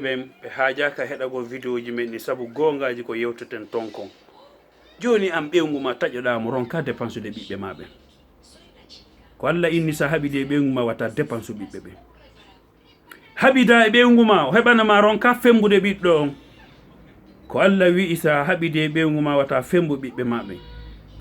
ɓe haajaka heɗagol vidéo ji men ni sabu gongaji ko yewteten ton kon joni am ɓewngu ma taƴoɗamo ronka dépense de ɓiɓɓe ma ɓen ko Allah inni sa haɓide e ɓewngu ma wata dépense ɓiɓɓe ɓen haɓida e ɓewngu ma o heɓanama ronka fembude ɓiɗɗo on ko Allah wi'i sa haɓide e ɓewngu ma wata fembu ɓiɓɓe ma ɓen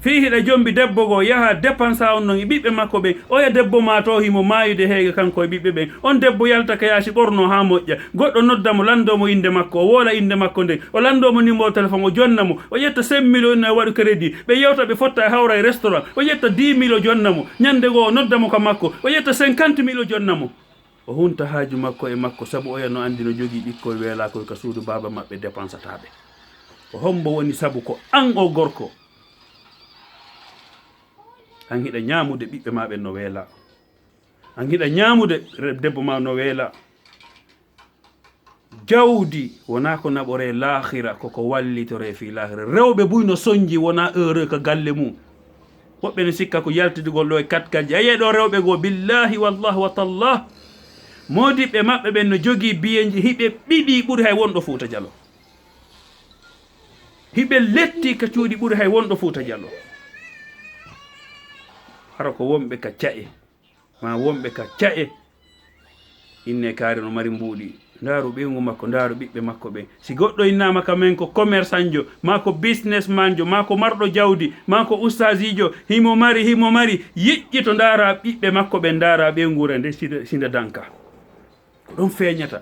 fi hiɗa jombi debbo go yaha dépense on non e ɓiɓɓe makko ɓen oya debbo ma to himo mayude heege kanko e ɓiɓɓe ɓen on debbo yalta ka yaasi ɓorno ha moƴƴa goɗɗo noddamo landomo inde makko o woola inde makko nden o landomo numéro téléphone o jonnamo o ƴetta 5 millions ne waɗu crédit ɓe yewta ɓe fotta e hawra e restaurant o ƴetta 10 mille o jonnamo ñande goo o noddamo ka makko o ƴetta 50 mille o jonnamo o hunta haaju makko e makko sabu oya no andi no jogui ɓikkoye weelakoye ka suudu baba maɓɓe dépense ataɓe ko hombo woni sabu ko an o gorko an hiɗa ñamude ɓiɓɓe ma ɓen no weela an hiɗa ñamude debbo ma no weela jawdi wona ko naɓore lahira koko wallitore fi lahira rewɓe buy no soñji wona heureux ko galle mum woɓɓe ne sikka ko yaltidigol ɗo e katkaji ayeɗo rewɓe goo billahi wallah wa tallah modiɓɓe maɓɓe ɓen no jogui biyeji hiɓe ɓiɗi ɓuuri hay wonɗo Fuuta Jallo hiɓe letti ka cuuɗi ɓuuri hay wonɗo Fuuta Jallo hara ko wonɓe ka caƴe ma wonɓe ka caƴe inne kaari no mari mbuuɗi ndaaru ɓeyngu makko ndaaru ɓiɓɓe makko ɓen si goɗɗo innama ka men ko commerçant jo ma ko businessman jo ma ko marɗo jawdi ma ko oustage jo himo mari yiƴƴi to ndaara ɓiɓɓe makko ɓen ndaara ɓeygure nde sinda danka ko ɗon feeñata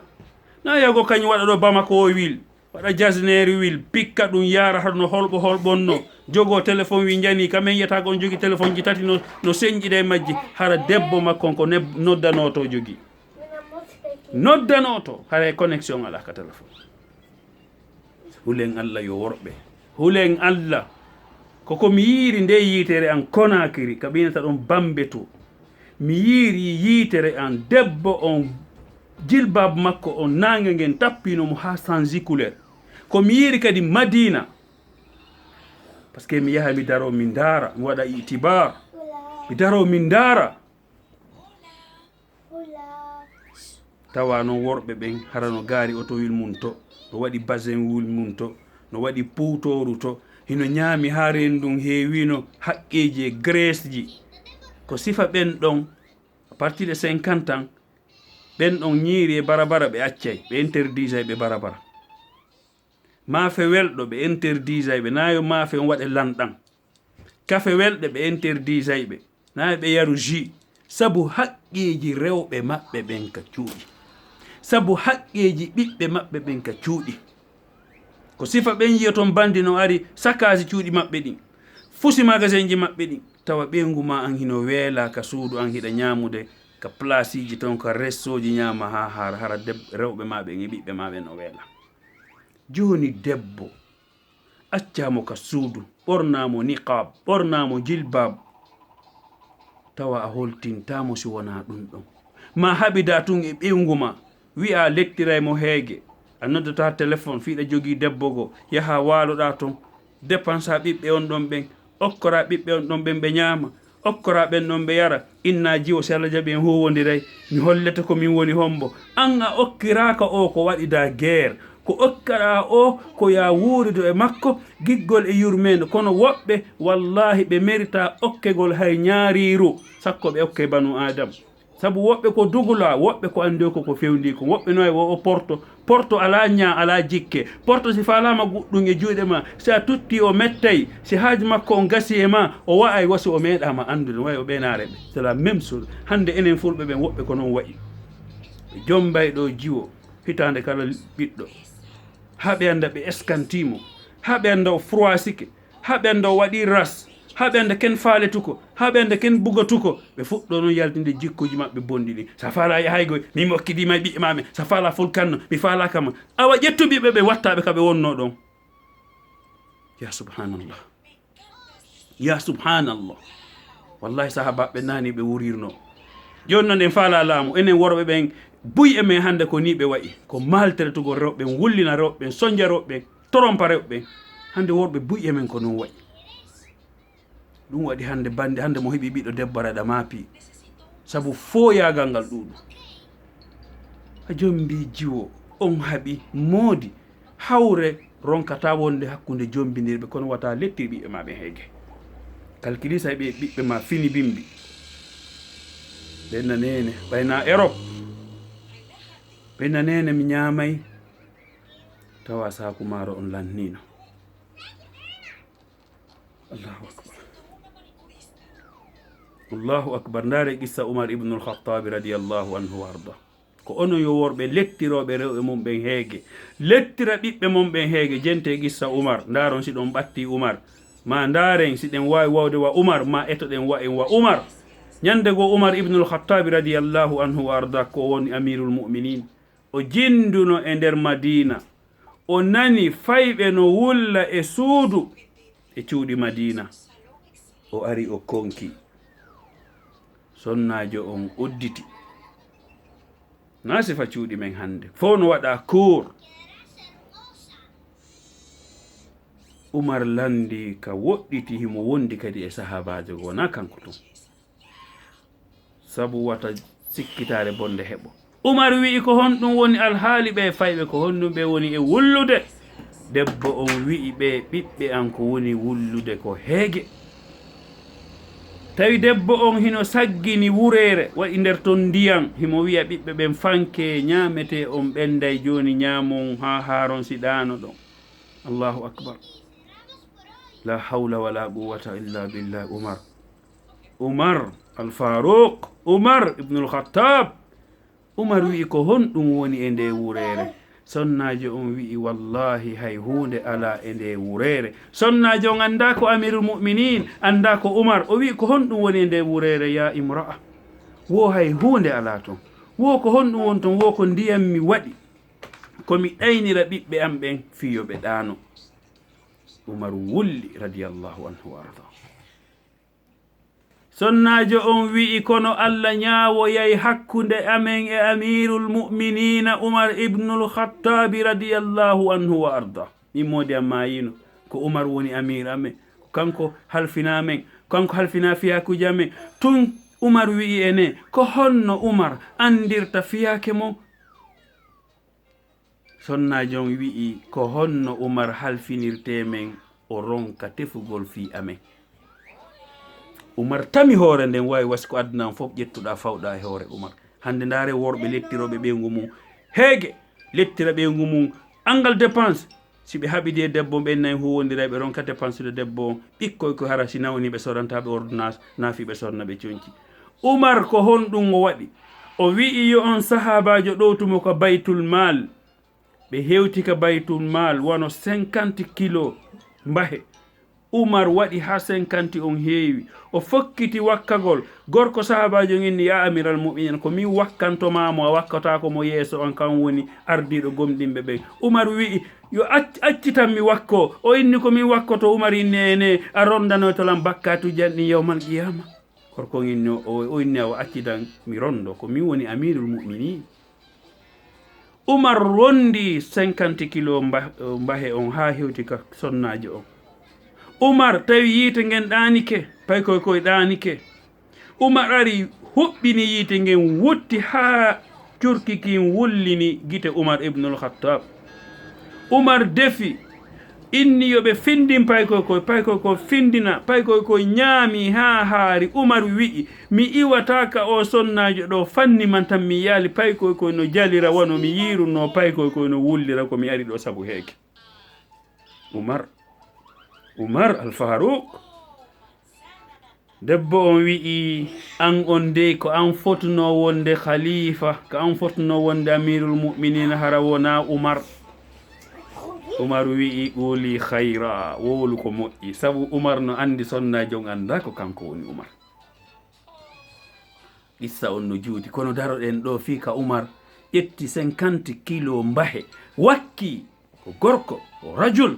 na yago kañum waɗa ɗo Bamako o wil waɗa jasneri wil pikka ɗum yaara haɗno holɓonno jogo téléphone wi jani kamen yiyata kon jogui téléphone ji tati no señƴiɗe e majji hara debbo makkon ko noddanoto jogui noddanoto hara connexion ala ka téléphone hulen Allah yo worɓe hulen Allah koko mi yiiri nde yiitere an Conakry ka ɓinata ɗon Bambe to mi yiiri yiitere an debbo on jilbab makko on nange ngen tappinomo ha sanjiculaire ko mi yiiri kadi Madina par ce que mi yaha mi daro min daara mi waɗa itibar mi daro min daara tawa noon worɓe ɓen hara no gaari automobile mum to no waɗi basin wul mum to no waɗi puutoru to hino ñaami ha rendum heewino haqqeji e graisse ji ko sifa ɓen ɗon à partir de 50 ans ɓen ɗon ñiiri e barabara ɓe accay ɓe interdisay ɓe barabara maafe welɗo ɓe interdisay ɓe nayo maafe on waɗe lanɗan kafe welɗe ɓe interdisay ɓe nayo ɓe yaru jus sabu haqqeji rewɓe maɓɓe ɓen ka cuuɗi sabu haqqeji ɓiɓɓe maɓɓe ɓen ka cuuɗi ko sifa ɓen yiya toon bandi no ari sakasi cuuɗi maɓɓe ɗin fusi magasin ji maɓɓe ɗin tawa ɓeyngu ma an hino weela ka suudu an hiɗa ñamude ka place ji toon ka restoji ñama ha hara rewɓe maɓe e ɓiɓɓe maɓe no weela joni debbo accamo ka suudu ɓornamo niqab ɓornamo jilbab tawa a holtintamo si wona ɗum ɗon ma haɓida tun e ɓeyngu ma wi'a lettiraymo heege a noddata téléphone fiiɗa jogui debbo go yaha waloɗa toon dépense a ɓiɓɓe on ɗon ɓen okkora ɓiɓɓe on ɗon ɓen ɓe ñaama okkora ɓen ɗon ɓe yara inna jiwo si Allah jaaɓi en huwodiray mi hollete ko min woni hombo an a okkiraka o ko waɗida guerre ko okkara o ko ya wuurido e makko giggol e yurmede kono woɓɓe wallahi ɓe mérita okkegol hay ñaariru sakko ɓe okke banu adama sabu woɓɓe ko dugula woɓɓe ko andi ko fewndi ko woɓɓe no o porto ala ña ala jikke porto si falama guɗɗum e juuɗe ma si a tutti o mettay si haaju makko on gasi e ma o wa'ay wasi o meeɗama andude way o ɓenare ɓe c'est la même chose hande enen fulɓe ɓen woɓɓe ko noon wayi ɓe jombay ɗo jiwo hitande kala ɓiɗɗo ha ɓe anda ɓe escantimo ha ɓe anda o froisike ha ɓe anda o waɗi ras ha ɓe anda ken faaletuko ha ɓe anda ken bugatuko ɓe fuɗɗo noon yaltinde jikkuji maɓɓe bonɗi ɗi sa faala haygoy min mokkidima e ɓiɓɓe mame sa faala fulkanno mi faalakama awa ƴettu ɓiɓɓe ɓe wattaɓe kaɓe wonno ɗon ya subhanallah wallahi sahabaɓe nani ɓe wurirno joni noon en faala laamu enen worɓe ɓen buy e men hande ko ni ɓe wayi ko maltretugol rewɓe wullina rewɓe soñja rewɓe trompa rewɓe hande worɓe buy e men ko noon wayi ɗum waɗi hande bande hande mo heeɓi ɓiɗɗo debbo raɗa maapi sabu fo yagal ngal ɗuɗum a jombi jiwo on haɓi moodi hawre ronkata wonde hakkunde jombindirɓe kono wata lettir ɓiɓɓe ma ɓe heege calculisa ɓe ɓiɓɓe ma fini bimbi ɓenna nene ɓayna Europe ɓenna nene mi ñamay tawa saku maro on lannino Allahu akbar ndare qissa Umar ibn al-Khattab radiyallahu anhu wa arda ko ono yo worɓe lettiroɓe rewɓe mum ɓen heege lettira ɓiɓɓe mum ɓen heege jente qissa Umar ndaron si ɗon ɓatti Umar ma ndaren si ɗen wawi wawde wa Umar ma etoɗen wa en wa Umar ñande go Umar ibn al-Khattab radiyallahu anhu wa arda ko woni amirul mu'minin o jinduno e nder Madina o nani fayɓe no wulla e suudu e cuuɗi Madina o ari o konki sonnajo on udditi na sifa cuuɗi men hande fo no waɗa cour Umar landi ka woɗɗiti himo wondi kadi e sahabajo go na kanko tun sabu wata sikkitare bonde heɓo Umar wi'i ko honɗum woni alhaali ɓe fayɓe ko honɗum ɓe woni e wullude debbo on wi'i ɓe ɓiɓɓe an ko woni wullude ko heege tawi debbo on hino saggini wurere waɗi nder ton ndiyam himo wiya ɓiɓɓe ɓen fanke ñamete on ɓenday joni ñamon ha haron siɗano ɗon Allahu akbar la hawla wala quwwata illa billah Umar al-Faruq Umar ibn al-Khattab Umar wi'i ko honɗum woni e nde wurere sonnajo on wi'i wallahi hay hunde ala e nde wurere sonnajo on anda ko amirul mu'minin anda ko Umar o wi'i ko honɗum woni e nde wurere ya imra'a wo hay hunde ala ton wo ko honɗum won ton wo ko ndiyam mi waɗi komi ɗaynira ɓiɓɓe am ɓen fiyoɓe ɗano Umar wulli radiyallahu anhu wa arda sonnajo on wi'i kono Allah ñaawoyay hakkunde amen e amirul mu'minina Umar ibnul Khattabi radiyallahu anhu wa arda immode am mayino ko Umar woni amir amen ko kanko halfina men kanko halfina fiyakuji amen tun Umar wi'i ene ko honno Umar andirta fiyake mo sonnajo on wi'i ko honno Umar halfinirte men o ronka tefugol fi amen Umar tami hoore nden wawi wasi ko addunan fof ƴettuɗa fawɗa e hoore Umar hande ndaare worɓe lettiroɓe ɓeygu mum heege lettira ɓeygu mum angal dépense si ɓe haɓidi e debbo ɓennayi huwodira ɓe ronka dépense de debbo ɓikkoy ko hara si nawni ɓe sorantaɓe ordonnance naafi ɓe sorna ɓe conki Umar ko honɗum o waɗi o wi'i yo on sahabajo ɗowtumo ko baytul mal ɓe hewti ka baytul mal wono 50 kilo mbahe Umar waɗi ha 50 on heewi o fokkiti wakkagol gorko sahabajo inni ya amiral mu'minin ko mi wakkantomamo a wakkatako mo yeeso on kan woni ardiɗo gomɗinɓe ɓen Umar wi'i yo accitan mi wakko o inni ko min wakkoto Umar inni ene a rondano tolan bakkatu janɗi yawmal qiyama gorko inni o inni o accitan mi rondo ko min woni amirul mu'minin Umar rondi 50 kilo mbahe on ha hewti ka sonnajo on Umar tawi yiite ngen ɗanike pay koye ɗanike Umar ari huɓɓini yiite ngen wutti ha curkikin wullini gite Umar ibnul Khattab Umar defi inni yoɓe findin pay koye findina pay koye ñaami ha haari Umar wi'i mi iwataka o sonnajo ɗo fanni man tan mi yaali pay koye no jalira wano mi yiruno pay koye no wullira ko mi ari ɗo sabu heeke Umar al-Faruq debbo on wi'i an on de ko an fotuno wonde khalifa ko an fotuno wonde amirul mu'minin hara wona Umar wi'i quli khayra wowlu ko moƴƴi sabu Umar no andi sonnajo on anda ko kanko woni Umar issa on no juuti kono daroɗen ɗo fi ka Umar ƴetti 50 kilo mbahe wakki ko gorko o rajul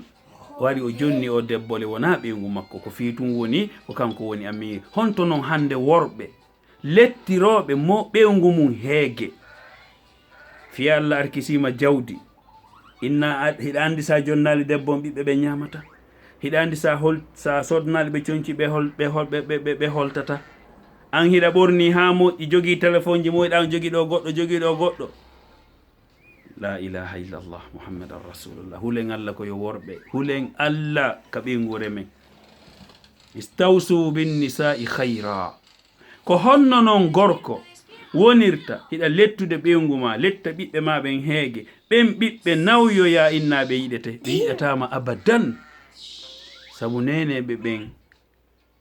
wari o jonni o debbole wona ɓeygu makko ko fiitum woni ko kanko woni amir honto noon hande worɓe lettiroɓe mo ɓeygu mum heege fiya Allah arkisima jawdi inna hiɗa andi sa jonnali debbo ɓiɓɓe ɓe ñamata hiɗa andi sa sodnali ɓe conci ɓe holtata an hiɗa ɓorni ha moƴƴi jogui téléphone ji moƴƴi ɗan jogui ɗo goɗɗo la ilaha illallah muhammadan rasulullah. Hulen Allah ko yo worɓe, hulen Allah ka ɓengure men. Istawsu bin nisa'i khayra. Ko honno non gorko wonirta hiɗa lettude ɓengu ma, letta ɓiɓɓe ma ɓen heege, ɓen ɓiɓɓe nawyoya inna ɓe yiɗete, ɓe yiɗatama abadan. Sabu neneɓe ɓen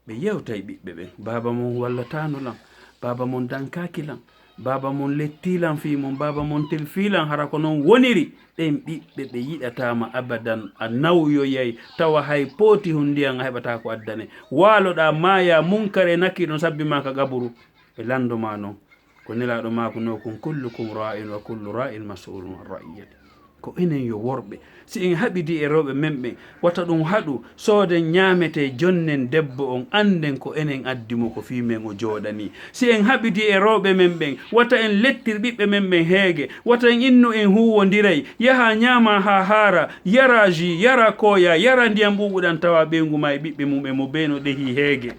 ɓe yewtay ɓiɓɓe ɓen. Baba mon wallatano lam, baba mon dankaki lam, baba mon lettilan fi mon, baba mon tel filan, hara ko noon woniri. Ɓen ɓiɓɓe ɓe yiɗatama abadan. A nawyoyay tawa hay pooti hundiyan a heɓata ko addane. Waloɗa maya munkare nakkiɗon sabbi ma ka gaburu ɓe landoma noon. Ko nelaɗo mako no kun kullukum ra'in wa kullu ra'in mas'ulun an ra'iyati. Ko enen yo worɓe si en haɓidi e rewɓe men ɓen, wata ɗum haɗu sooden ñamete jonnen debbo on, anden ko enen addimo ko fimen o jooɗani. Si en haɓidi e rewɓe men ɓen, wata en lettir ɓiɓɓe men ɓen heege, wata en innu en huwodiray, yaha ñama ha haara, yara ji, yara koya, yara ndiyam ɓuɓuɗan tawa ɓengu ma e ɓiɓɓe mum e mo beno ɗehi heege.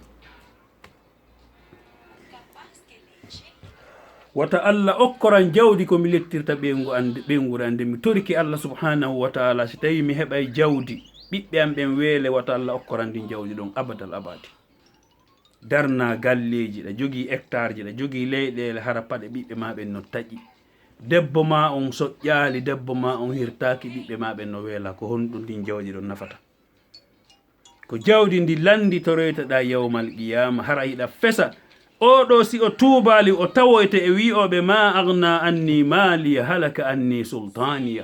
Wata Allah okkoran jawdi ko mi lettirta ɓengure ande mi toriki Allah subhanahu wa ta'ala. Si tawi mi heɓay jawdi ɓiɓɓe am ɓen weele, wata Allah okkoran ndin jawdi ɗon abadal abadi. Darna galleji ɗa jogii hectare ji, ɗa jogii leyɗele, hara paɗe ɓiɓɓe ma ɓen no taƴi. Debbo ma on soƴƴaali, debbo ma on hirtaki, ɓiɓɓe ma ɓen no weela. Ko honɗum ndin jawdi ɗon nafata? Ko jawdi ndi landi to reytaɗa yawmal qiyama, hara hiɗa fesa. Oɗo si o tuubali o tawoyte e wi'oɓe ma agna anni maliya halaka anni sultaniya.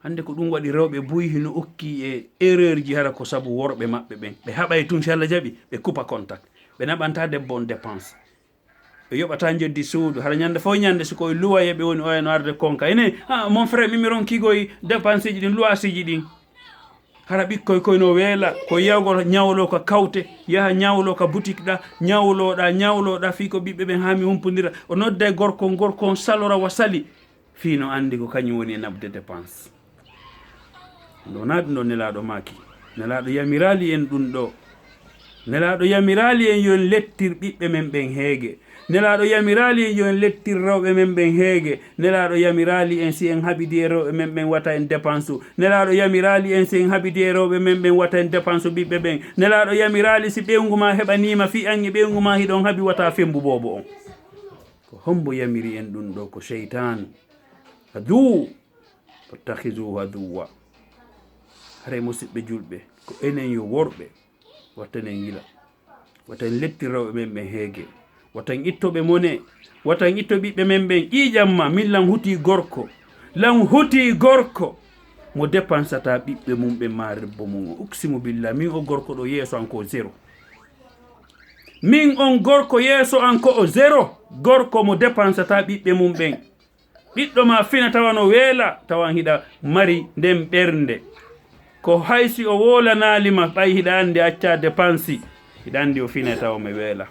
Hande ko ɗum waɗi rewɓe buyhi no okki e erreur ji, hara ko sabu worɓe maɓɓe ɓen. Ɓe haɓay tun si Allah jaɓi ɓe kupa contact. Ɓe naɓanta debbo on dépense, ɓe yoɓata jeddi suudu. Hara ñande fof ñande sikoye luwaye ɓe woni oyano arde konka ene mon frère mimi ronkigoye dépense ji ɗin, luwasiji ɗin. Hara ɓikkoy koyno weela ko yawgol ñawlo ka kawte, yaha ñawlo ka boutique ɗa, ñawloɗa fi ko ɓiɓɓe ɓen ha mi humpodira. O nodda gorko salora wa sali fi no andi ko kañum woni e nabde dépense. Wona ɗum ɗo nelaɗo maki, nelaɗo yamirali en ɗum ɗo. Nelaɗo yamirali en yon lettir ɓiɓɓe men ɓen heege. Nelaɗo yamirali en yon lettir rewɓe men ɓen heege. Nelaɗo yamirali en si en haɓidi e rewɓe men ɓen wata en dépense u. Nelaɗo yamirali en si en haɓidi e rewɓe men ɓen wata en dépense ɓiɓɓe ɓen. Nelaɗo yamirali si ɓewngu ma heɓanima fi an e ɓewngu ma hiɗon haɓi wata fembu bobo on. Ko hombo yamiri en ɗum ɗo ko cheytan. Adu fattakhizuhu aduwa. Hare musidɓe julɓe, ko enen yo worɓe watten en yila, watten lettir rewɓe men ɓen heege, watan ittoɓe mone, watan itto ɓiɓɓe men ɓen. ƴiƴamma min lan huti gorko, lan huti gorko mo dépensata ɓiɓɓe mum ɓen ma rebbo mum. Uksimu billah, min o gorko ɗo yeeso an ko zéro. Min on gorko yeeso an ko o zéro. Gorko mo dépensata ɓiɓɓe mum ɓen. Ɓiɗɗo ma fina tawa no weela, tawan hiɗa mari nden ɓernde. Ko haysi o wolanalima ɓay hiɗa andi acca dépense, hiɗa andi o fina tawa mo weela.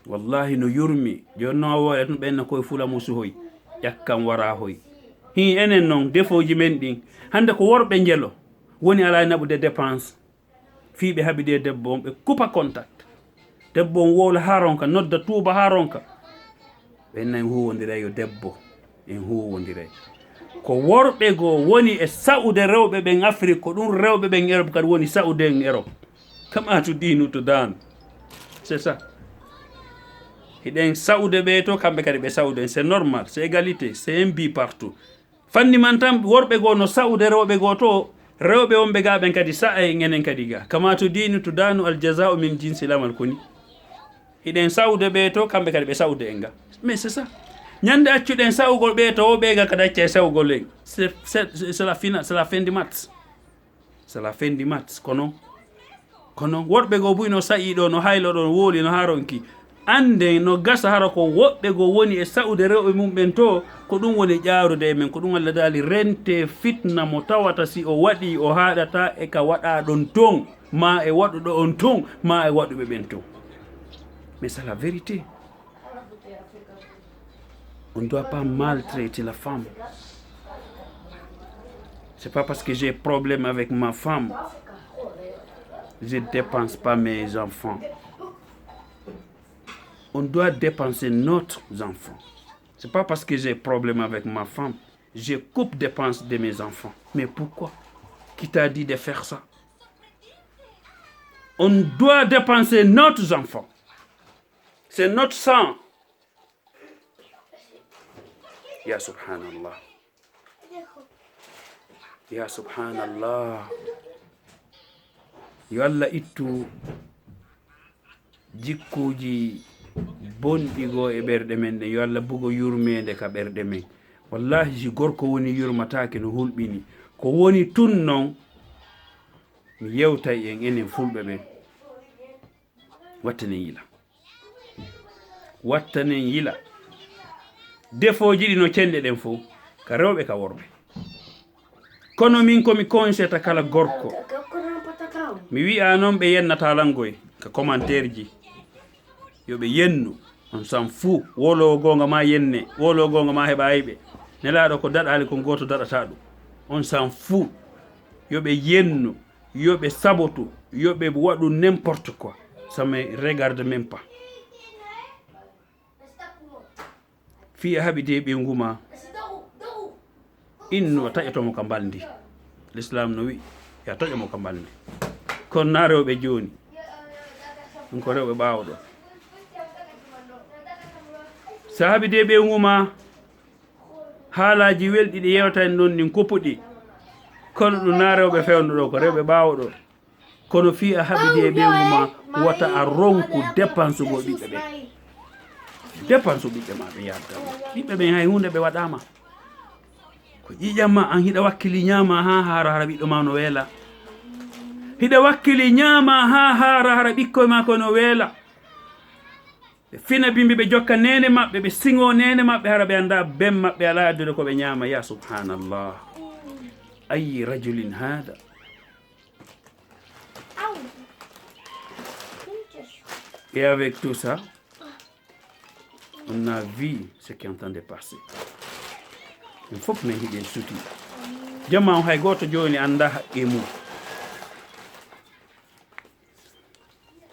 Wallahi no yurmi joni noon a woɗa tun ɓenna koye fula musu hoy ƴakkam wara hoy. Hi enen noon defoji men ɗin hande ko worɓe jelo woni ala naɓude dépense, fiiɓe haɓide debbo on ɓe kupa contact. Debbo on wowla ha ronka, nodda tuuba ha ronka. ɓenna en huwodiray yo debbo, en huwodiray. Ko worɓe goo woni e sa'ude rewɓe ɓen Afrique, ko ɗum rewɓe ɓen Europe kadi woni sa'ude en Europe. Kama to dinu to dan, c'est ça. Hiɗen sa'ude ɓe to, kamɓe kadi ɓe sa'ude, c'est normal, c'est égalité, c'est un bi partout. Fanni man tan worɓe goo no sa'ude rewɓe goo to, rewɓe on ɓe ga ɓen kadi sa'a en enen kadi ga. Kama to dinu to danu al jaza'u min jinsi l'amal koni. Hiɗen sa'ude ɓe to, kamɓe kadi ɓe sa'ude en ga. Mais c'est ça. Ñande accuɗen sa'ugol ɓe to, o ɓe ga kadi acca e sa'ugol en. C'est la fin du match. C'est la fin du match. Kono worɓe goo buy no sa'i ɗo, no haylo ɗo, no wooli, no haronki. Ande no gasa hara ko woɓɓe goo woni e sa'ude rewɓe mum ɓen to, ko ɗum woni ƴaarude e men, ko ɗum Allah daali rente fitna mo tawata si o waɗi o haɗata e ka waɗa ɗon ton, ma e waɗuɗo on ton, ma e waɗuɓe ɓen ton. Mais c'est la vérité. On ne doit pas maltraiter la femme. C'est pas parce que j'ai problème avec ma femme, je ne dépense pas mes enfants. On doit dépenser notre enfant. C'est pas parce que j'ai problème avec ma femme, je coupe dépenses de mes enfants. Mais pourquoi? Qui t'a dit de faire ça? On doit dépenser notre enfant. C'est notre sang. Ya subhanallah. Ya subhanallah. Yo Allah ittu jikkuji bonɗi goo e ɓerɗe men ɗe. Yo Allah bugo yurmede ka ɓerɗe men. Wallahi si gorko woni yurmatake no hulɓini ko woni tun noon mi yewtay en enen fulɓe ɓen wattanen yila, wattanen yila. Defoji ɗi no cenɗe ɗen fof ka rewɓe ka worɓe. Kono min komi conseta kala gorko mi wi'a noon ɓe yennata langoye ka commentaire ji yoɓe yennu. On s'en fout. Wolowo gonga ma yenne, wolowo gonga ma heɓa yiɓe. Nelaɗo ko daɗali ko goto daɗata ɗum. On s'en fout. Yoɓe yennu, yoɓe sabotu, yoɓe waɗu n'importe quoi. Ça me regarde même pas. Fi a haɓide ɓengu ma inno taƴotomo ka baldi. L'islam no wi ya taƴomo ka baldi. Kono na rewɓe joni ɗum ko rewɓe ɓawoɗo. Sa haɓide ɓengu ma haalaji welɗi ɗi yewtani ɗon ɗin koppuɗi. Kono ɗum na rewɓe fewnuɗo ko rewɓe ɓawoɗo. Kono fi a haɓide ɓengu ma wata a ronku dépense go ɓiɓɓe ɓe. Dépense ɓiɓɓe ma ɓe yaddama. Ɓiɓɓe ɓen hay hunde ɓe waɗama. Ko ƴiƴamma an hiɗa wakkili ñama ha hara hara ɓiɗɗo ma no weela. Hiɗa wakkili ñama ha hara hara ɓikkoye ma ko no weela. Ɓe fina bimbi ɓe jokka nene maɓɓe, ɓe singo nene maɓɓe hara ɓe anda bem maɓɓe ala addude ko ɓe ñama. Ya subhanallah. Ayi rajulin hada. Et avec tout ça, on a vu ce qui est en train de passer. Il faut que nous ayons soutien. Jamma on hay goto joni anda haqqe mum.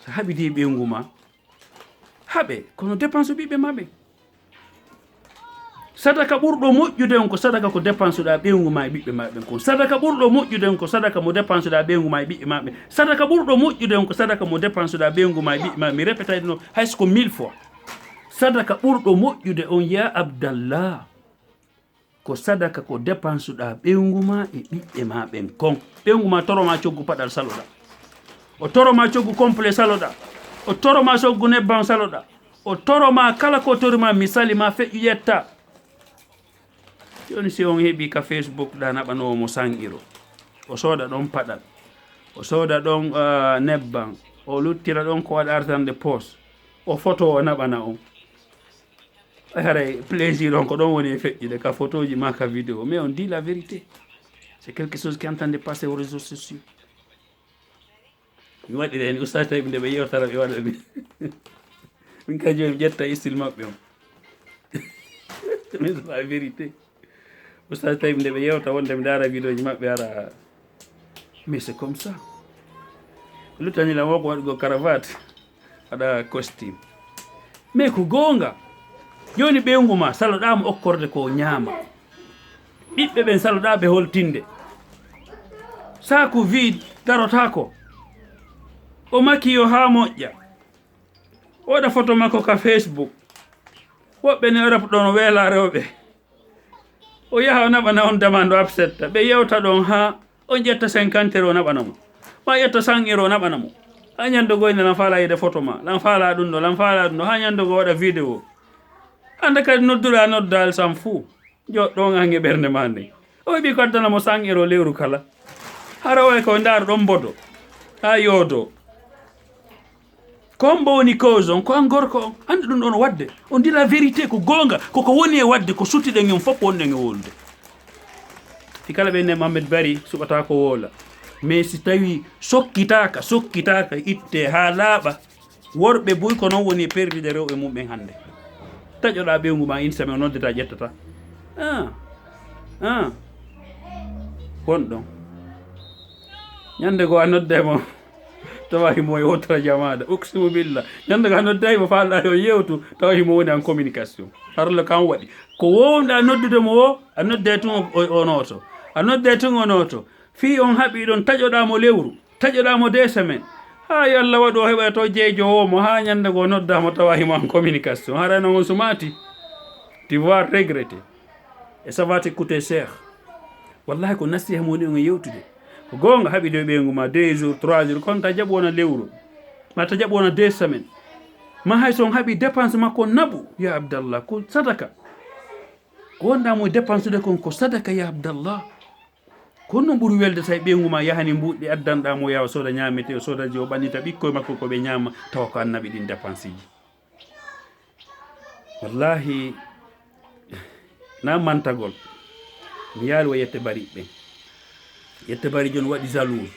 So haɓidi ɓengu ma haɓe kono dépense ɓiɓɓe maɓe. Sadaka ɓurɗo moƴƴude on ko sadaka ko dépensuɗa ɓengu ma e ɓiɓɓe maɓe kon. Sadaka ɓurɗo moƴƴude on ko sadaka mo dépensuɗa ɓengu ma e ɓiɓɓe maɓe. Sadaka ɓurɗo moƴƴude on ko sadaka mo dépensuɗa ɓengu ma e ɓiɓɓe maɓe. Mi répétay ɗum hayso ko 1000 fois. Sadaka ɓurɗo moƴƴude on ya Abdallah ko sadaka ko dépensuɗa ɓengu ma e ɓiɓɓe maɓen kon. Ɓengu ma toroma coggu paɗal saloɗa. O toroma coggu complet saloɗa. O toroma coggu nebban saloɗa. O toroma kala ko torima misali ma feƴƴu yetta. Joni si on heɓi ka Facebook ɗa naɓanowo mo 100 €. O soda ɗon paɗal. O soda ɗon nebban. O luttira ɗon ko waɗa artande poste. O photo o naɓana on. Haray plaisir on ko ɗon woni e feƴƴude ka photo ji ma ka vidéo. Mais on dit la vérité. C'est quelque chose qui est en train de passer aux réseaux sociaux. Mi waɗi hen ustad tawi nde ɓe yewtara ɓe waɗa ni. Min ka joni ƴetta style maɓɓe on. Mais c'est la vérité. Ustad tawi nde ɓe yewta wonde mi dara vidéo ji maɓɓe ara. Mais c'est comme ça. Luttanilam wo ko waɗugo cravate waɗa costume. Mais ko gonga. Joni ɓengu ma saloɗama okkorde ko ñaama. Ɓiɓɓe ɓen saloɗaɓe holtinde. Saku wi darotako. O maki yo ha moƴƴa. Waɗa photo makko ka Facebook. Woɓɓe ne Europe ɗon weela rewɓe. O yaha o naɓana on demande absetta. Ɓe yewta ɗon ha on ƴetta 50 € o naɓana mo. Ma ƴetta 100 € o naɓana mo. Ha ñande goyne lan faala yide photo ma. Lan faala ɗum ɗo, lan faala ɗum ɗo. Ha ñande go waɗa vidéo. Anda kadi nodduɗa noddal s'en fout. Joɗɗo gange ɓernde ma nde. O heɓi ko addana mo 100 € lewru kala. Hara o e ko ndaaro ɗon bodo. Ha yoodo. Kombo woni cause on ko an gorko on. Ande ɗum ɗon wadde. On dit la vérité ko gonga. Koko woni e wadde ko suttiɗen en fof wonɗen e wolde. Ti kala ɓe ne Mohamed Bari suɓata ko wola. Mais si tawi sokkitaka itte ha laaɓa. Worɓe boy ko non woni perdide rewɓe mumɓen hande. Taƴoɗa ɓengu ma une semaine noddeta ƴettata. Won ɗon ñande go a nodde mo tawa himo e wotra jamaɗa uksimu billah ñande ka noddayi mo falɗa yo yewtu tawa himo woni en communication harla kan waɗi ko wowɗa noddude mo o a nodde tun o noto a nodde tun o noto fi on haaɓi ɗon taƴoɗamo lewru taƴoɗamo 2 semaines ha yo Allah waɗu o heɓa to jeejo womo ha ñande go noddamo tawa himo en communication harano on sumati tu vas regretter et ça va te coûter cher wallahi ko nasiha moni on yewtude ko gonga haɓi de ɓeygu ma 2 jours 3 jours kono ta jaɓi wona lewru ma ta jaɓi wona 2 semaines ma hay son haɓi dépense makko naɓu ya abdallah ko sadaka ko wondamo dépense de kon ko sadaka ya abdallah ko non ɓuuri welde tawi ɓeygu ma yahani mbuɗɗi addanɗamo yawa soda ñamete o sodaji o ɓannita ɓikkoye makko koɓe ñama tawa ko annaɓi ɗin dépense ji wallahi na mantagol mi yaali o yette bariɓe yette barijo no waɗi jalouse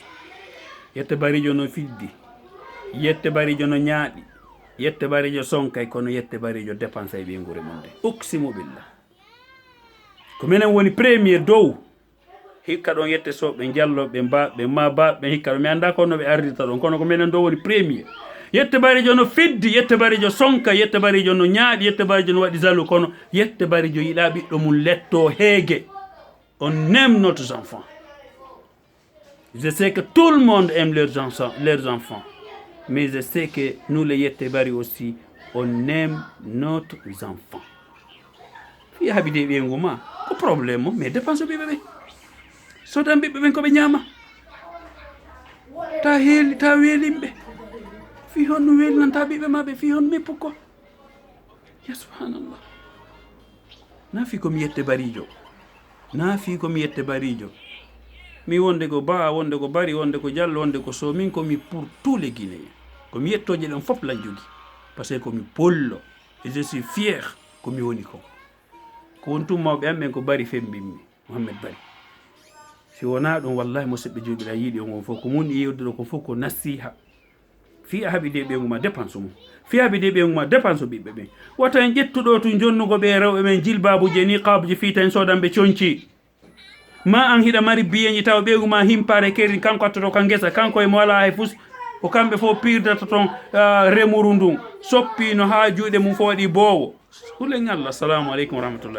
yette barijo no fiddi yette barijo no ñaaɗi yette barijo sonkay kono yette barijo dépense e ɓeygure mon de uksimo billah ko minen woni premier dow hikka ɗon yette soɓɓe jalloɓe mbaɓe ma baɓe hikka ɗon mi anda kono ɓe ardita ɗon kono ko minen dow woni premier yette barijo no fiddi yette barijo sonka yette barijo no ñaaɗi yette barijo no waɗi jalouse kono yette barijo yiɗa ɓiɗɗo mum letto heege on aime nos enfants. Je sais que tout le monde aime leurs enfants. Mais je sais que nous les Yettebari aussi, on aime notre enfants. Fi habide be ngoma ko problème mais dépense be bébé. So dan be ko be nyama. Ta heli ta welimbe. Fi hon wel nan ta be mabbe fi hon me pourquoi? Ya subhanallah. Na fi ko mi Yettebarijo. Na fi ko mi Yettebarijo. Mi wonde ko ba wonde ko bari wonde ko jallo wonde ko so min komi pour tous les Guinéens komi yettoje ɗon fof la jogi par ce que komi pollo et je suis fier komi woni ko won tum mawɓe am ɓen ko bari fembinmi Mohamed Bari si wona ɗum wallahi musidɓe juɓiɗa yiiɗi on fof ko mun yewde ɗo ko fof ko nasiha fi a haɓi de ɓeygu ma dépense mum fi haɓi de ɓeygu ma dépense ɓiɓɓe ɓen wata en ƴettuɗo tun jonnugo ɓe rewɓe men jilbabuji ni qabuji fi tan sodanɓe conci ma an hiɗa mari biyeji taw ɓeygu ma himpare keri kanko attoto ka guesa kanko e mo wala hay fus ko kamɓe fof pirdata toon remuru ndun soppino ha juuɗe mum fo waɗi boowo hulen Allah assalamu aleykum wa rahmatullahi